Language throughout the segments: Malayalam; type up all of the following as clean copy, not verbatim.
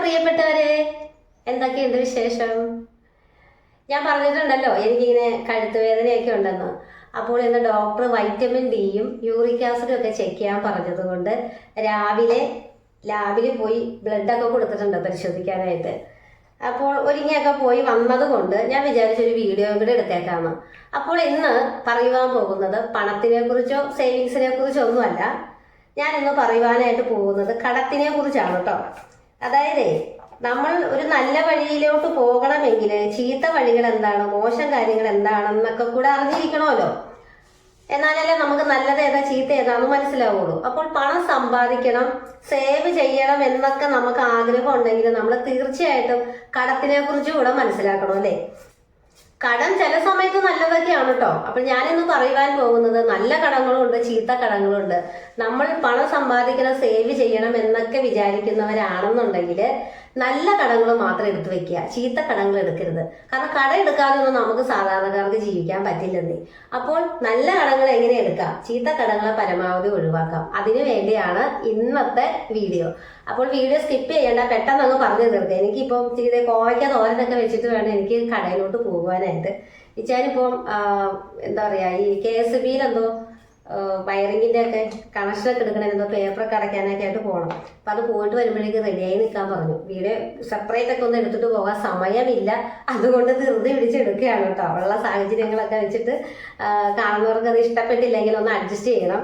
പ്രിയപ്പെട്ടവരെ, എന്തൊക്കെയുണ്ട് വിശേഷം? ഞാൻ പറഞ്ഞിട്ടുണ്ടല്ലോ എനിക്കിങ്ങനെ കഴുത്ത് വേദനയൊക്കെ ഉണ്ടെന്ന്. അപ്പോൾ ഇന്ന് ഡോക്ടർ വൈറ്റമിൻ ഡിയും യൂറിക് ആസിഡും ഒക്കെ ചെക്ക് ചെയ്യാൻ പറഞ്ഞതുകൊണ്ട് രാവിലെ ലാബിൽ പോയി ബ്ലഡൊക്കെ കൊടുത്തിട്ടുണ്ട് പരിശോധിക്കാനായിട്ട്. അപ്പോൾ ഒരുങ്ങിയൊക്കെ പോയി വന്നതുകൊണ്ട് ഞാൻ വിചാരിച്ചൊരു വീഡിയോ കൂടെ എടുത്തേക്കാന്ന്. അപ്പോൾ ഇന്ന് പറയുവാൻ പോകുന്നത് പണത്തിനെ കുറിച്ചോ സേവിങ്സിനെ കുറിച്ചോ ഒന്നുമല്ല. ഞാൻ ഇന്ന് പറയുവാനായിട്ട് പോകുന്നത് കടത്തിനെ കുറിച്ചാണ് കേട്ടോ. അതായത് നമ്മൾ ഒരു നല്ല വഴിയിലോട്ട് പോകണമെങ്കിൽ ചീത്ത വഴികൾ എന്താണ്, മോശം കാര്യങ്ങൾ എന്താണെന്നൊക്കെ കൂടെ അറിഞ്ഞിരിക്കണമല്ലോ. എന്നാലല്ലേ നമുക്ക് നല്ലത് ഏതാ ചീത്ത ഏതാന്ന് മനസ്സിലാവുള്ളൂ. അപ്പോൾ പണം സമ്പാദിക്കണം, സേവ് ചെയ്യണം എന്നൊക്കെ നമുക്ക് ആഗ്രഹം ഉണ്ടെങ്കിൽ നമ്മൾ തീർച്ചയായിട്ടും കടത്തിനെ കുറിച്ച് കൂടെ മനസ്സിലാക്കണം അല്ലേ. കടം ചില സമയത്ത് നല്ലതൊക്കെയാണ് കേട്ടോ. അപ്പോൾ ഞാനിന്ന് പറയുവാൻ പോകുന്നത് നല്ല കടങ്ങളുണ്ട്, ചീത്ത കടങ്ങളുണ്ട്. നമ്മൾ പണം സമ്പാദിക്കണം, സേവ് ചെയ്യണം എന്നൊക്കെ വിചാരിക്കുന്നവരാണെന്നുണ്ടെങ്കിൽ നല്ല കടങ്ങൾ മാത്രം എടുത്തു വെക്കുക, ചീത്ത കടങ്ങൾ എടുക്കരുത്. കാരണം കടം എടുക്കാതെയൊന്നും നമുക്ക് സാധാരണക്കാർക്ക് ജീവിക്കാൻ പറ്റില്ലെന്നേ. അപ്പോൾ നല്ല കടങ്ങൾ എങ്ങനെ എടുക്കാം, ചീത്ത കടങ്ങളെ പരമാവധി ഒഴിവാക്കാം. അതിനു വേണ്ടിയാണ് ഇന്നത്തെ വീഡിയോ. അപ്പോൾ വീഡിയോ സ്കിപ്പ് ചെയ്യേണ്ട, പെട്ടെന്ന് അങ്ങ് പറഞ്ഞു തീർക്കുക. എനിക്കിപ്പം ഇച്ചിരി കോവയ്ക്ക തോരനൊക്കെ വെച്ചിട്ട് വേണം എനിക്ക് കടയിലോട്ട് പോകുവാനായിട്ട്. ഇച്ചാനിപ്പം എന്താ പറയുക, ഈ KSBയിൽ എന്തോ വയറിങ്ങിൻ്റെ ഒക്കെ കണക്ഷനൊക്കെ എടുക്കണേ, എന്തോ പേപ്പറൊക്കെ അടയ്ക്കാനൊക്കെ ആയിട്ട് പോകണം. അപ്പം അത് പോയിട്ട് വരുമ്പോഴേക്ക് റെഡിയായി നിൽക്കാൻ പറഞ്ഞു. വീഡിയോ സെപ്പറേറ്റ് ഒക്കെ ഒന്ന് എടുത്തിട്ട് പോകാൻ സമയമില്ല, അതുകൊണ്ട് ധൃതി പിടിച്ചെടുക്കുകയാണ് കേട്ടോ. ഉള്ള സാഹചര്യങ്ങളൊക്കെ വെച്ചിട്ട് കാണുന്നവർക്ക് അത് ഇഷ്ടപ്പെട്ടില്ലെങ്കിൽ ഒന്ന് അഡ്ജസ്റ്റ് ചെയ്യണം.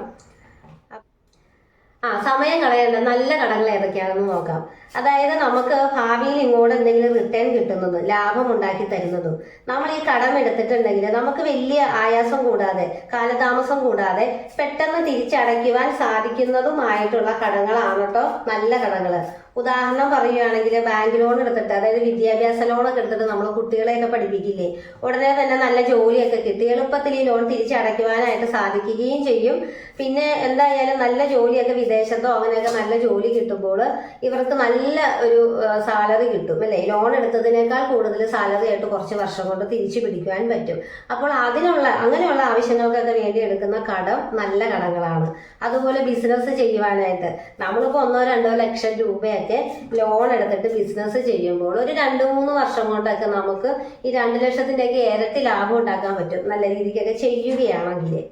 സമയം കളയണ്ട, നല്ല കടങ്ങൾ ഏതൊക്കെയാണെന്ന് നോക്കാം. അതായത് നമുക്ക് ഭാവിയിൽ ഇങ്ങോട്ട് എന്തെങ്കിലും റിട്ടേൺ കിട്ടുന്നതും ലാഭം ഉണ്ടാക്കി തരുന്നതും നമ്മൾ ഈ കടം എടുത്തിട്ടുണ്ടെങ്കിൽ നമുക്ക് വലിയ ആയാസം കൂടാതെ, കാലതാമസം കൂടാതെ പെട്ടെന്ന് തിരിച്ചടയ്ക്കുവാൻ സാധിക്കുന്നതുമായിട്ടുള്ള കടങ്ങളാണ് കേട്ടോ നല്ല കടങ്ങൾ. ഉദാഹരണം പറയുകയാണെങ്കിൽ ബാങ്ക് ലോൺ എടുത്തിട്ട്, അതായത് വിദ്യാഭ്യാസ ലോണൊക്കെ എടുത്തിട്ട് നമ്മൾ കുട്ടികളെയൊക്കെ പഠിപ്പിക്കില്ലേ, ഉടനെ തന്നെ നല്ല ജോലിയൊക്കെ കിട്ടി എളുപ്പത്തിൽ ഈ ലോൺ തിരിച്ചടയ്ക്കുവാനായിട്ട് സാധിക്കുകയും ചെയ്യും. പിന്നെ എന്തായാലും നല്ല ജോലിയൊക്കെ വിദേശത്തോ അങ്ങനെയൊക്കെ നല്ല ജോലി കിട്ടുമ്പോൾ ഇവർക്ക് നല്ല ഒരു സാലറി കിട്ടും അല്ലേ. ലോൺ എടുത്തതിനേക്കാൾ കൂടുതൽ സാലറി ആയിട്ട് കുറച്ച് വർഷം കൊണ്ട് തിരിച്ചു പിടിക്കുവാൻ പറ്റും. അപ്പോൾ അങ്ങനെയുള്ള ആവശ്യങ്ങൾക്കൊക്കെ വേണ്ടി എടുക്കുന്ന കടം നല്ല കടങ്ങളാണ്. അതുപോലെ ബിസിനസ് ചെയ്യുവാനായിട്ട് നമ്മളിപ്പോൾ 1-2 ലക്ഷം രൂപയൊക്കെ ലോൺ എടുത്തിട്ട് ബിസിനസ് ചെയ്യുമ്പോൾ ഒരു 2-3 വർഷം കൊണ്ടൊക്കെ നമുക്ക് ഈ 2 ലക്ഷത്തിൻ്റെയൊക്കെ ഇരട്ടി ലാഭം ഉണ്ടാക്കാൻ പറ്റും, നല്ല രീതിക്കൊക്കെ ചെയ്യുകയാണെങ്കിൽ.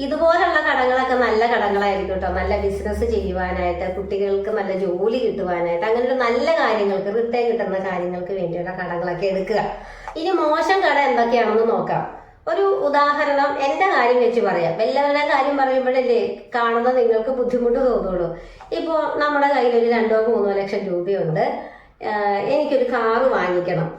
ഇതുപോലുള്ള കടങ്ങളൊക്കെ നല്ല കടങ്ങളായിരിക്കും കേട്ടോ. നല്ല ബിസിനസ് ചെയ്യുവാനായിട്ട്, കുട്ടികൾക്ക് നല്ല ജോലി കിട്ടുവാനായിട്ട്, അങ്ങനെയുള്ള നല്ല കാര്യങ്ങൾക്ക്, റിട്ടേൺ കിട്ടുന്ന കാര്യങ്ങൾക്ക് വേണ്ടിയുള്ള കടങ്ങളൊക്കെ എടുക്കുക. ഇനി മോശം കട എന്തൊക്കെയാണെന്ന് നോക്കാം. ഒരു ഉദാഹരണം എൻ്റെ കാര്യം വെച്ച് പറയാം. എല്ലാവരുടെ കാര്യം പറയുമ്പോഴല്ലേ കാണുന്ന നിങ്ങൾക്ക് ബുദ്ധിമുട്ട് തോന്നുള്ളൂ. ഇപ്പോൾ നമ്മുടെ കയ്യിൽ ഒരു 2-3 ലക്ഷം രൂപയുണ്ട്, എനിക്കൊരു കാറ് വാങ്ങിക്കണം.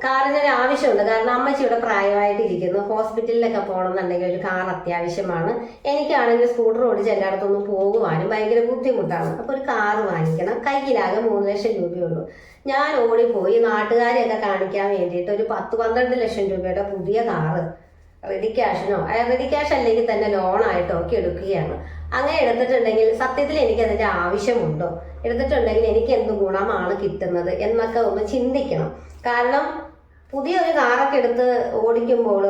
കാറിനൊരു ആവശ്യമുണ്ട്, കാരണം അമ്മച്ചി ഇവിടെ പ്രായമായിട്ടിരിക്കുന്നു, ഹോസ്പിറ്റലിലൊക്കെ പോകണമെന്നുണ്ടെങ്കിൽ ഒരു കാർ അത്യാവശ്യമാണ്. എനിക്കാണെങ്കിൽ സ്കൂട്ടർ ഓടിച്ച് എല്ലായിടത്തൊന്നും പോകുവാനും ഭയങ്കര ബുദ്ധിമുട്ടാണ്. അപ്പോൾ ഒരു കാറ് വാങ്ങിക്കണം. കയ്യിലാകെ 3 ലക്ഷം രൂപയുള്ളൂ. ഞാൻ ഓടിപ്പോയി നാട്ടുകാരെയൊക്കെ കാണിക്കാൻ വേണ്ടിയിട്ട് ഒരു 10-12 ലക്ഷം രൂപയുടെ പുതിയ കാറ് റെഡി ക്യാഷ് അല്ലെങ്കിൽ തന്നെ ലോണായിട്ടോ ഒക്കെ എടുക്കുകയാണ്. അങ്ങനെ എടുത്തിട്ടുണ്ടെങ്കിൽ സത്യത്തിൽ എനിക്കതിൻ്റെ ആവശ്യമുണ്ടോ, എടുത്തിട്ടുണ്ടെങ്കിൽ എനിക്ക് എന്ത് ഗുണമാണ് കിട്ടുന്നത് എന്നൊക്കെ ഒന്ന് ചിന്തിക്കണം. കാരണം പുതിയൊരു കാറൊക്കെ എടുത്ത് ഓടിക്കുമ്പോൾ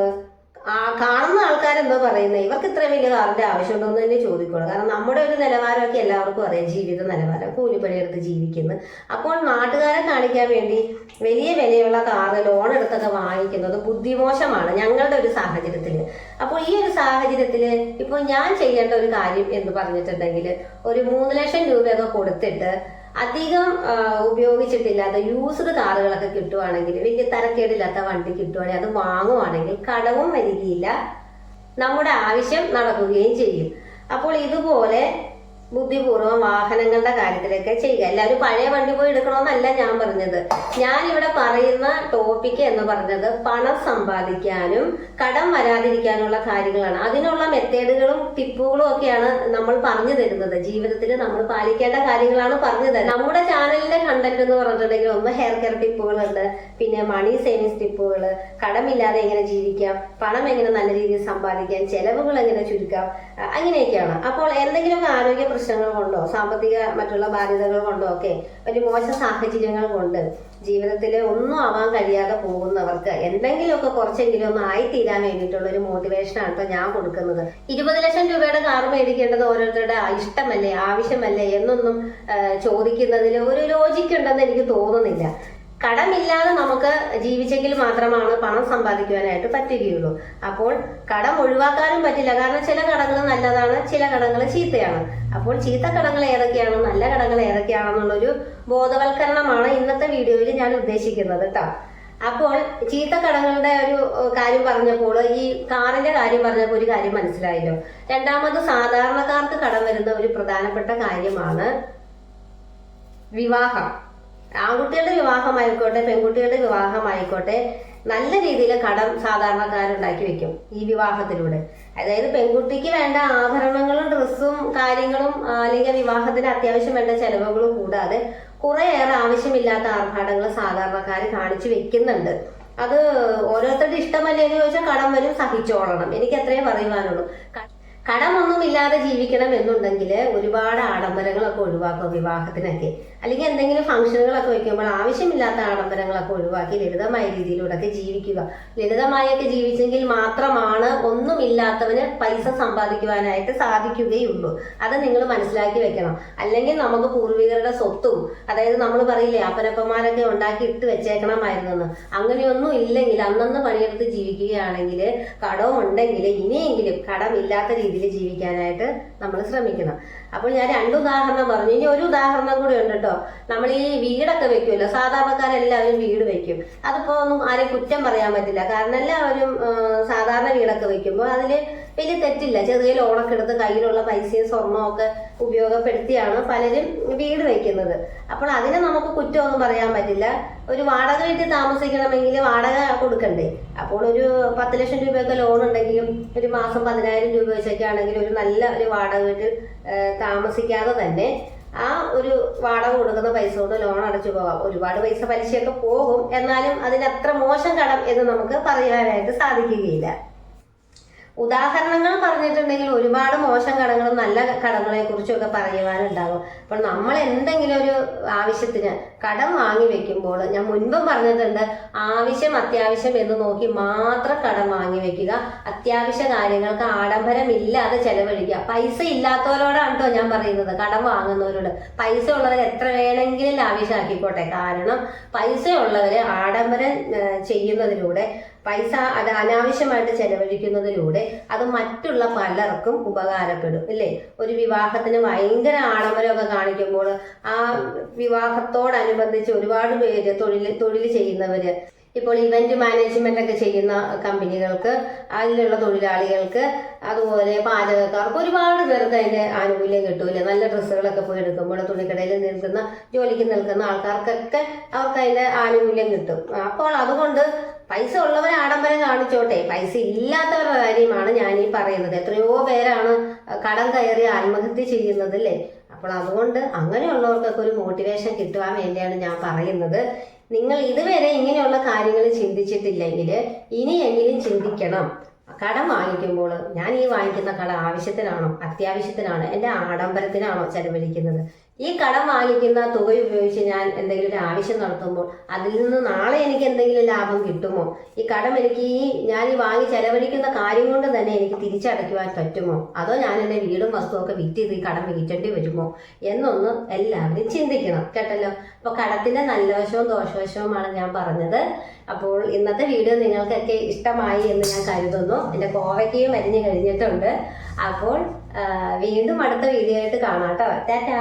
കാണുന്ന ആൾക്കാരെന്തോ പറയുന്നത്, ഇവർക്ക് ഇത്രയും വലിയ കാറിന്റെ ആവശ്യമുണ്ടോ എന്ന് തന്നെ ചോദിക്കുള്ളൂ. കാരണം നമ്മുടെ ഒരു നിലവാരമൊക്കെ എല്ലാവർക്കും അറിയാം, ജീവിത നിലവാരം, കൂലിപ്പണിയെടുത്ത് ജീവിക്കുന്നു. അപ്പോൾ നാട്ടുകാരെ കാണിക്കാൻ വേണ്ടി വലിയ വിലയുള്ള കാറ് ലോൺ എടുത്തൊക്കെ വാങ്ങിക്കുന്നത് ബുദ്ധിമോശമാണ് ഞങ്ങളുടെ ഒരു സാഹചര്യത്തിൽ. അപ്പോൾ ഈ ഒരു സാഹചര്യത്തിൽ ഇപ്പോൾ ഞാൻ ചെയ്യേണ്ട ഒരു കാര്യം എന്ന് പറഞ്ഞിട്ടുണ്ടെങ്കിൽ ഒരു 3 ലക്ഷം രൂപയൊക്കെ കൊടുത്തിട്ട് അധികം ഉപയോഗിച്ചിട്ടില്ലാത്ത യൂസ്ഡ് കാറുകളൊക്കെ കിട്ടുവാണെങ്കിൽ, വലിയ തരക്കേടില്ലാത്ത വണ്ടി കിട്ടുവാണെങ്കിൽ അത് വാങ്ങുവാണെങ്കിൽ കടവും വരികയില്ല, നമ്മുടെ ആവശ്യം നടക്കുകയും ചെയ്യും. അപ്പോൾ ഇതുപോലെ ബുദ്ധിപൂർവ്വം വാഹനങ്ങളുടെ കാര്യത്തിലൊക്കെ ചെയ്യുക. എല്ലാവരും പഴയ വണ്ടി പോയി എടുക്കണമെന്നല്ല ഞാൻ പറഞ്ഞത്. ഞാനിവിടെ പറയുന്ന ടോപ്പിക്ക് എന്ന് പറഞ്ഞത് പണം സമ്പാദിക്കാനും കടം വരാതിരിക്കാനുള്ള കാര്യങ്ങളാണ്. അതിനുള്ള മെത്തേഡുകളും ടിപ്പുകളും ഒക്കെയാണ് നമ്മൾ പറഞ്ഞു തരുന്നത്. ജീവിതത്തിൽ നമ്മൾ പാലിക്കേണ്ട കാര്യങ്ങളാണ് പറഞ്ഞു തരുന്നത്. നമ്മുടെ ചാനലിന്റെ കണ്ടന്റ് എന്ന് പറഞ്ഞിട്ടുണ്ടെങ്കിൽ ഒന്ന് ഹെയർ കെയർ ടിപ്പുകളുണ്ട്, പിന്നെ മണി സേവിങ്സ് ടിപ്പുകൾ, കടമില്ലാതെ എങ്ങനെ ജീവിക്കാം, പണം എങ്ങനെ നല്ല രീതിയിൽ സമ്പാദിക്കാം, ചെലവുകൾ എങ്ങനെ ചുരുക്കാം, അങ്ങനെയൊക്കെയാണ്. അപ്പോൾ എന്തെങ്കിലും ആരോഗ്യ പ്രശ്നങ്ങൾ കൊണ്ടോ സാമ്പത്തിക മറ്റുള്ള ബാധ്യതകൾ കൊണ്ടോ ഒക്കെ ഒരു മോശം സാഹചര്യങ്ങൾ കൊണ്ട് ജീവിതത്തിൽ ഒന്നും ആവാൻ കഴിയാതെ പോകുന്നവർക്ക് എന്തെങ്കിലുമൊക്കെ കുറച്ചെങ്കിലും ഒന്ന് ആയിത്തീരാൻ വേണ്ടിയിട്ടുള്ള ഒരു മോട്ടിവേഷനാണ് കേട്ടോ ഞാൻ കൊടുക്കുന്നത്. 20 ലക്ഷം രൂപയുടെ കാർ മേടിക്കേണ്ടത് ഓരോരുത്തരുടെ ഇഷ്ടമല്ലേ ആവശ്യമല്ലേ എന്നൊന്നും ചോദിക്കുന്നതിൽ ഒരു ലോജിക്ക് ഉണ്ടെന്ന് എനിക്ക് തോന്നുന്നില്ല. കടമില്ലാതെ നമുക്ക് ജീവിച്ചെങ്കിൽ മാത്രമാണ് പണം സമ്പാദിക്കുവാനായിട്ട് പറ്റുകയുള്ളൂ. അപ്പോൾ കടം ഒഴിവാക്കാനും പറ്റില്ല. കാരണം ചില കടങ്ങൾ നല്ലതാണ്, ചില കടങ്ങൾ ചീത്തയാണ്. അപ്പോൾ ചീത്ത കടങ്ങൾ ഏതൊക്കെയാണ്, നല്ല കടങ്ങൾ ഏതൊക്കെയാണെന്നുള്ളൊരു ബോധവൽക്കരണമാണ് ഇന്നത്തെ വീഡിയോയിൽ ഞാൻ ഉദ്ദേശിക്കുന്നത് കേട്ടോ. അപ്പോൾ ചീത്ത കടങ്ങളുടെ ഒരു കാര്യം പറഞ്ഞപ്പോൾ, ഈ കാറിന്റെ കാര്യം പറഞ്ഞപ്പോൾ ഒരു കാര്യം മനസ്സിലായല്ലോ. രണ്ടാമത് സാധാരണക്കാർക്ക് കടം വരുന്ന ഒരു പ്രധാനപ്പെട്ട കാര്യമാണ് വിവാഹം. ആൺകുട്ടികളുടെ വിവാഹമായിക്കോട്ടെ പെൺകുട്ടികളുടെ വിവാഹമായിക്കോട്ടെ നല്ല രീതിയിൽ കടം സാധാരണക്കാരുണ്ടാക്കി വെക്കും ഈ വിവാഹത്തിലൂടെ. അതായത് പെൺകുട്ടിക്ക് വേണ്ട ആഭരണങ്ങളും ഡ്രസ്സും കാര്യങ്ങളും അല്ലെങ്കിൽ വിവാഹത്തിന് അത്യാവശ്യം വേണ്ട ചെലവുകളും കൂടാതെ കുറേയേറെ ആവശ്യമില്ലാത്ത ആർഭാടങ്ങൾ സാധാരണക്കാർ കാണിച്ചു വെക്കുന്നുണ്ട്. അത് ഓരോരുത്തരുടെ ഇഷ്ടമല്ലേ എന്ന് ചോദിച്ചാൽ കടം വരും, സഹിച്ചോളണം. എനിക്ക് അത്രയും പറയുവാനുള്ളൂ. കടമൊന്നുമില്ലാതെ ജീവിക്കണം എന്നുണ്ടെങ്കിൽ ഒരുപാട് ആഡംബരങ്ങളൊക്കെ ഒഴിവാക്കുക വിവാഹത്തിനൊക്കെ. അല്ലെങ്കിൽ എന്തെങ്കിലും ഫംഗ്ഷനുകളൊക്കെ വെക്കുമ്പോൾ ആവശ്യമില്ലാത്ത ആഡംബരങ്ങളൊക്കെ ഒഴിവാക്കി ലളിതമായ രീതിയിലൂടെയൊക്കെ ജീവിക്കുക. ലളിതമായൊക്കെ ജീവിച്ചെങ്കിൽ മാത്രമാണ് ഒന്നുമില്ലാത്തവന് പൈസ സമ്പാദിക്കുവാനായിട്ട് സാധിക്കുകയുള്ളൂ. അത് നിങ്ങൾ മനസ്സിലാക്കി വെക്കണം. അല്ലെങ്കിൽ നമുക്ക് പൂർവികരുടെ സ്വത്തും, അതായത് നമ്മൾ പറയില്ലേ അപ്പനപ്പന്മാരൊക്കെ ഉണ്ടാക്കി ഇട്ട് വെച്ചേക്കണമായിരുന്നെന്ന്, അങ്ങനെയൊന്നും ഇല്ലെങ്കിൽ അന്നന്ന് പണിയെടുത്ത് ജീവിക്കുകയാണെങ്കിൽ കടവും ഉണ്ടെങ്കിൽ ഇനിയെങ്കിലും കടമില്ലാത്ത രീതിയിൽ ജീവിക്കാനായിട്ട് നമ്മൾ ശ്രമിക്കണം. അപ്പോൾ ഞാൻ 2 ഉദാഹരണം പറഞ്ഞു. ഇനി ഒരു ഉദാഹരണം കൂടി ഉണ്ട് കേട്ടോ. നമ്മൾ ഈ വീടൊക്കെ വെക്കുമല്ലോ, സാധാരണക്കാരെല്ലാവരും വീട് വെക്കും. അതിപ്പോ ഒന്നും ആരെയും കുറ്റം പറയാൻ പറ്റില്ല. കാരണം എല്ലാവരും സാധാരണ വീടൊക്കെ വെക്കുമ്പോൾ അതിൽ വലിയ തെറ്റില്ല. ചെറിയ ലോണൊക്കെ എടുത്ത് കയ്യിലുള്ള പൈസയും സ്വർണവും ഒക്കെ ഉപയോഗപ്പെടുത്തിയാണ് പലരും വീട് വെക്കുന്നത്. അപ്പോൾ അതിനെ നമുക്ക് കുറ്റമൊന്നും പറയാൻ പറ്റില്ല. ഒരു വാടക വീട്ടിൽ താമസിക്കണമെങ്കിൽ വാടക കൊടുക്കണ്ടേ? അപ്പോൾ ഒരു 10 ലക്ഷം രൂപയൊക്കെ ലോൺ ഉണ്ടെങ്കിലും ഒരു മാസം 10,000 രൂപ വെച്ചൊക്കെ ആണെങ്കിൽ ഒരു നല്ല ഒരു വാടക വീട്ടിൽ താമസിക്കാതെ തന്നെ ആ ഒരു വാടക കൊടുക്കുന്ന പൈസ കൊണ്ട് ലോൺ അടച്ചു പോകാം. ഒരുപാട് പൈസ പലിശയൊക്കെ പോകും, എന്നാലും അതിനത്ര മോശം കടം എന്ന് നമുക്ക് പറയാനായിട്ട് സാധിക്കുകയില്ല. ഉദാഹരണങ്ങൾ പറഞ്ഞിട്ടുണ്ടെങ്കിൽ ഒരുപാട് മോശം കടങ്ങളും നല്ല കടങ്ങളെ കുറിച്ചൊക്കെ പറയുവാനുണ്ടാകും. അപ്പോൾ നമ്മൾ എന്തെങ്കിലും ഒരു ആവശ്യത്തിന് കടം വാങ്ങി വെക്കുമ്പോൾ ഞാൻ മുൻപും പറഞ്ഞിട്ടുണ്ട്, ആവശ്യം അത്യാവശ്യം എന്ന് നോക്കി മാത്രം കടം വാങ്ങി വെക്കുക. അത്യാവശ്യ കാര്യങ്ങൾക്ക് ആഡംബരമില്ലാതെ ചെലവഴിക്കുക. പൈസ ഇല്ലാത്തവരോടാണ് കേട്ടോ ഞാൻ പറയുന്നത്, കടം വാങ്ങുന്നവരോട്. പൈസ ഉള്ളവർ എത്ര വേണമെങ്കിലും ലാവിഷാക്കിക്കോട്ടെ. കാരണം പൈസ ഉള്ളവര് ആഡംബരം ചെയ്യുന്നതിലൂടെ, പൈസ അത് അനാവശ്യമായിട്ട് ചെലവഴിക്കുന്നതിലൂടെ അത് മറ്റുള്ള പലർക്കും ഉപകാരപ്പെടും അല്ലേ? ഒരു വിവാഹത്തിന് ഭയങ്കര ആഡംബരമൊക്കെ കാണിക്കുമ്പോൾ ആ വിവാഹത്തോടനുബന്ധിച്ച് ഒരുപാട് പേര് തൊഴിൽ ചെയ്യുന്നവര്, ഇപ്പോൾ ഇവന്റ് മാനേജ്മെന്റ് ഒക്കെ ചെയ്യുന്ന കമ്പനികൾക്ക്, അതിലുള്ള തൊഴിലാളികൾക്ക്, അതുപോലെ പാചകക്കാർക്ക് ഒരുപാട് പേർക്ക് അതിന്റെ ആനുകൂല്യം കിട്ടൂല്ലേ? നല്ല ഡ്രസ്സുകളൊക്കെ പോയി എടുക്കുമ്പോൾ തുണിക്കടയിൽ നിൽക്കുന്ന ജോലിക്ക് നിൽക്കുന്ന ആൾക്കാർക്കൊക്കെ അവർക്ക് അതിന്റെ ആനുകൂല്യം കിട്ടും. അപ്പോൾ അതുകൊണ്ട് പൈസ ഉള്ളവരെ ആഡംബരം കാണിച്ചോട്ടെ, പൈസ ഇല്ലാത്തവരുടെ കാര്യമാണ് ഞാൻ ഈ പറയുന്നത്. എത്രയോ പേരാണ് കടം കയറി ആത്മഹത്യ ചെയ്യുന്നത് അല്ലേ? അപ്പോൾ അതുകൊണ്ട് അങ്ങനെയുള്ളവർക്കൊക്കെ ഒരു മോട്ടിവേഷൻ കിട്ടുവാൻ വേണ്ടിയാണ് ഞാൻ പറയുന്നത്. നിങ്ങൾ ഇതുവരെ ഇങ്ങനെയുള്ള കാര്യങ്ങൾ ചിന്തിച്ചിട്ടില്ലെങ്കിൽ ഇനിയെങ്കിലും ചിന്തിക്കണം. കടം വാങ്ങിക്കുമ്പോൾ ഞാൻ ഈ വാങ്ങിക്കുന്ന കട ആവശ്യത്തിനാണോ, അത്യാവശ്യത്തിനാണോ, എൻ്റെ ആഡംബരത്തിനാണോ ചെലവഴിക്കുന്നത്? ഈ കടം വാങ്ങിക്കുന്ന തുക ഉപയോഗിച്ച് ഞാൻ എന്തെങ്കിലും ഒരു ആവശ്യം നടത്തുമ്പോൾ അതിൽ നിന്ന് നാളെ എനിക്ക് എന്തെങ്കിലും ലാഭം കിട്ടുമോ? ഈ കടം എനിക്ക് ഞാൻ ഈ വാങ്ങി ചെലവഴിക്കുന്ന കാര്യം കൊണ്ട് തന്നെ എനിക്ക് തിരിച്ചടയ്ക്കുവാൻ പറ്റുമോ? അതോ ഞാൻ എൻ്റെ വീടും വസ്തുവൊക്കെ വിറ്റ് ഈ കടം വീട്ടേണ്ടി വരുമോ എന്നൊന്ന് എല്ലാവരും ചിന്തിക്കണം കേട്ടല്ലോ. അപ്പോൾ കടത്തിന്റെ നല്ല വശവും ദോഷവശവുമാണ് ഞാൻ പറഞ്ഞത്. അപ്പോൾ ഇന്നത്തെ വീഡിയോ നിങ്ങൾക്കൊക്കെ ഇഷ്ടമായി എന്ന് ഞാൻ കരുതുന്നു. എൻ്റെ കോവയ്ക്കയും അരിഞ്ഞു കഴിഞ്ഞിട്ടുണ്ട്. അപ്പോൾ വീണ്ടും അടുത്ത വീഡിയോ ആയിട്ട് കാണാം കേട്ടോ. ടാറ്റാ.